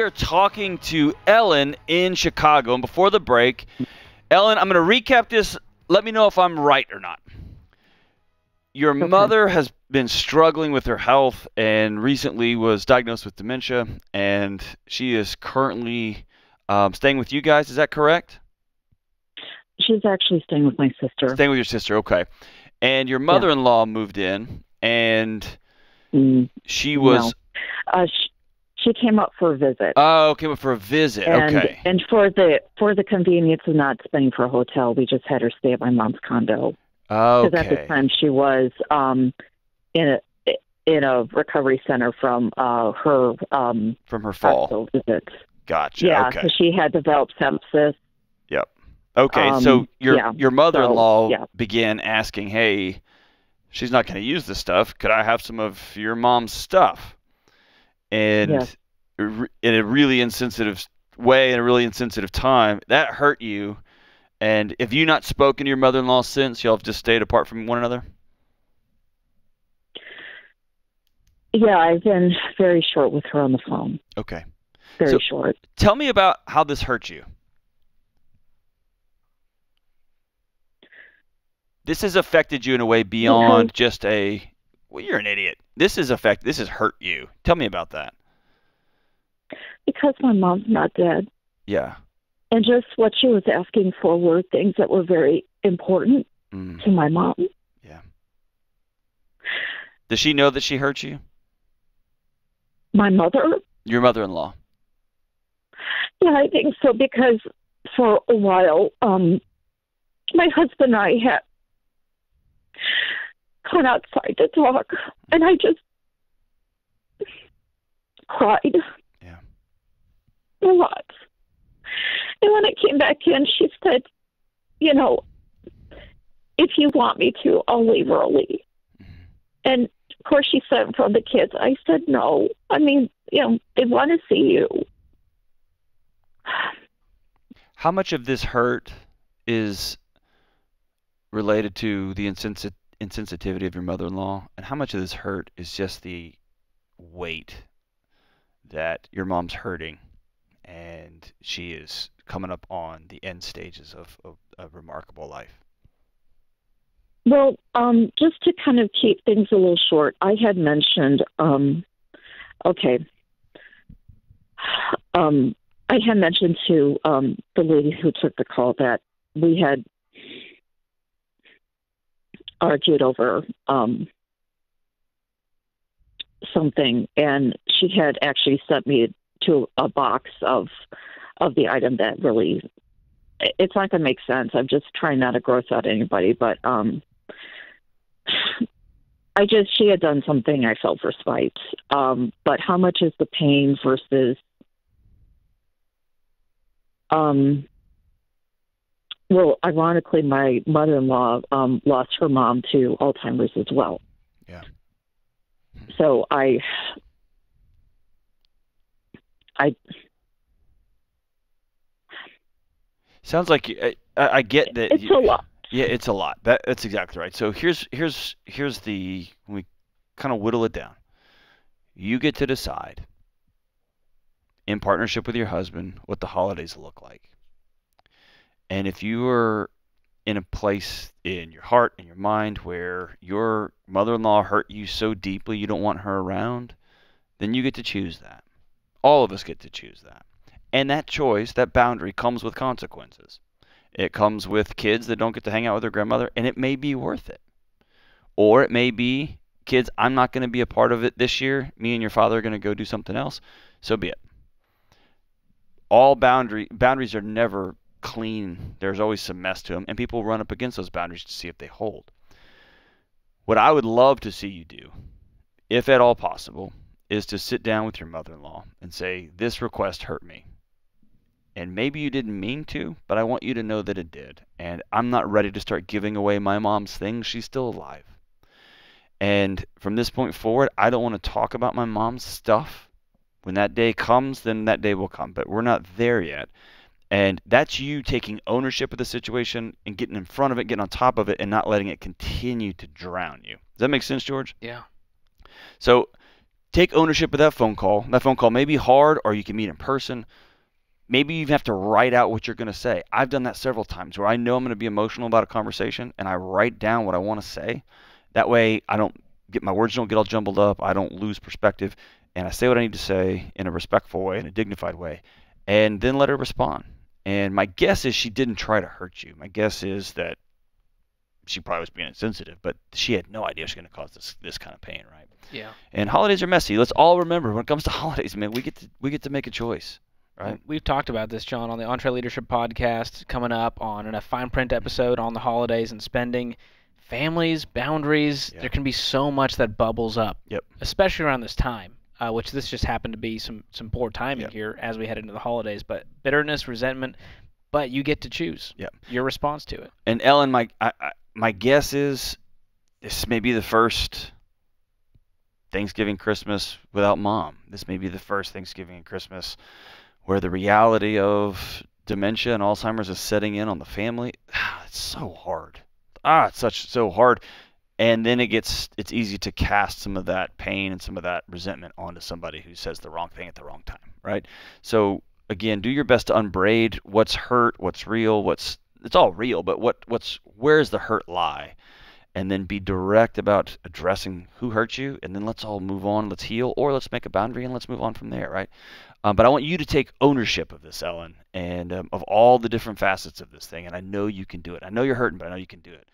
are talking to Ellen in Chicago. And before the break, Ellen, I'm going to recap this. Let me know if I'm right or not. Your mother has been struggling with her health and recently was diagnosed with dementia, and she is currently staying with you guys. Is that correct? She's actually staying with my sister. Staying with your sister, okay. And your mother-in-law moved in, and she was... No. She came up for a visit. Oh, came up for a visit. Okay. And for the convenience of not staying for a hotel, we just had her stay at my mom's condo. Okay. Because at the time she was in a recovery center from her fall visits. Gotcha. Yeah, okay. so she had developed sepsis. Yep. Okay. So your mother-in-law began asking, "Hey, she's not going to use this stuff. Could I have some of your mom's stuff?" And in a really insensitive way, in a really insensitive time, that hurt you. And have you not spoken to your mother-in-law since? Y'all have just stayed apart from one another? Yeah, I've been very short with her on the phone. Okay. Very short. Tell me about how this hurt you. This has affected you in a way beyond just a, well, you're an idiot. This has hurt you. Tell me about that. Because my mom's not dead. Yeah. And just what she was asking for were things that were very important to my mom. Yeah. Does she know that she hurt you? My mother? Your mother-in-law. Yeah, I think so, because for a while, my husband and I had gone outside to talk, and I just cried. Yeah. A lot. And when I came back in, she said, you know, if you want me to, I'll leave early. And, of course, she said in front of the kids. I said, no. I mean, you know, they want to see you. How much of this hurt is related to the insensitivity of your mother-in-law? And how much of this hurt is just the weight that your mom's hurting and she is coming up on the end stages of a remarkable life? Well, just to kind of keep things a little short, I had mentioned, I had mentioned to the lady who took the call that we had argued over something, and she had actually sent me to a box of the item that really, it's not going to make sense. I'm just trying not to gross out anybody, but she had done something I felt for spite. But how much is the pain versus, well, ironically, my mother-in-law lost her mom to Alzheimer's as well. Yeah. So I sounds like I get that. It's a lot. Yeah, it's a lot. That's exactly right. So here's when we kind of whittle it down. You get to decide, in partnership with your husband, what the holidays look like. And if you are in a place in your heart and your mind where your mother-in-law hurt you so deeply you don't want her around, then you get to choose that. All of us get to choose that. And that choice, that boundary, comes with consequences. It comes with kids that don't get to hang out with their grandmother, and it may be worth it. Or it may be, kids, I'm not going to be a part of it this year. Me and your father are going to go do something else. So be it. All boundaries are never clean. There's always some mess to them, and people run up against those boundaries to see if they hold. What I would love to see you do, if at all possible, is to sit down with your mother-in-law and say, this request hurt me. And maybe you didn't mean to, but I want you to know that it did. And I'm not ready to start giving away my mom's things. She's still alive. And from this point forward, I don't want to talk about my mom's stuff. When that day comes, then that day will come. But we're not there yet. And that's you taking ownership of the situation and getting in front of it, getting on top of it, and not letting it continue to drown you. Does that make sense, George? Yeah. So take ownership of that phone call. That phone call may be hard, or you can meet in person. Maybe you even have to write out what you're going to say. I've done that several times where I know I'm going to be emotional about a conversation, and I write down what I want to say. That way, my words don't get all jumbled up. I don't lose perspective, and I say what I need to say in a respectful way, in a dignified way, and then let her respond. And my guess is she didn't try to hurt you. My guess is that she probably was being insensitive, but she had no idea she was going to cause this kind of pain, right? Yeah. And holidays are messy. Let's all remember, when it comes to holidays, man, we get to make a choice, right? We've talked about this, John, on the Entre Leadership podcast coming up on a fine print episode on the holidays and spending. Families, boundaries, Yeah. there can be so much that bubbles up, Yep. especially around this time, which this just happened to be some poor timing Yep. here as we head into the holidays. But bitterness, resentment, but you get to choose Yep. your response to it. And Ellen, my guess is this may be the first Thanksgiving, Christmas without Mom. This may be the first Thanksgiving and Christmas where the reality of dementia and Alzheimer's is setting in on the family. It's so hard. It's so hard. And then it's easy to cast some of that pain and some of that resentment onto somebody who says the wrong thing at the wrong time, right? So again, do your best to unbraid what's hurt, what's real, it's all real, but where's the hurt lie? And then be direct about addressing who hurt you, and then let's all move on, let's heal, or let's make a boundary and let's move on from there, right? But I want you to take ownership of this, Ellen, and of all the different facets of this thing, and I know you can do it. I know you're hurting, but I know you can do it.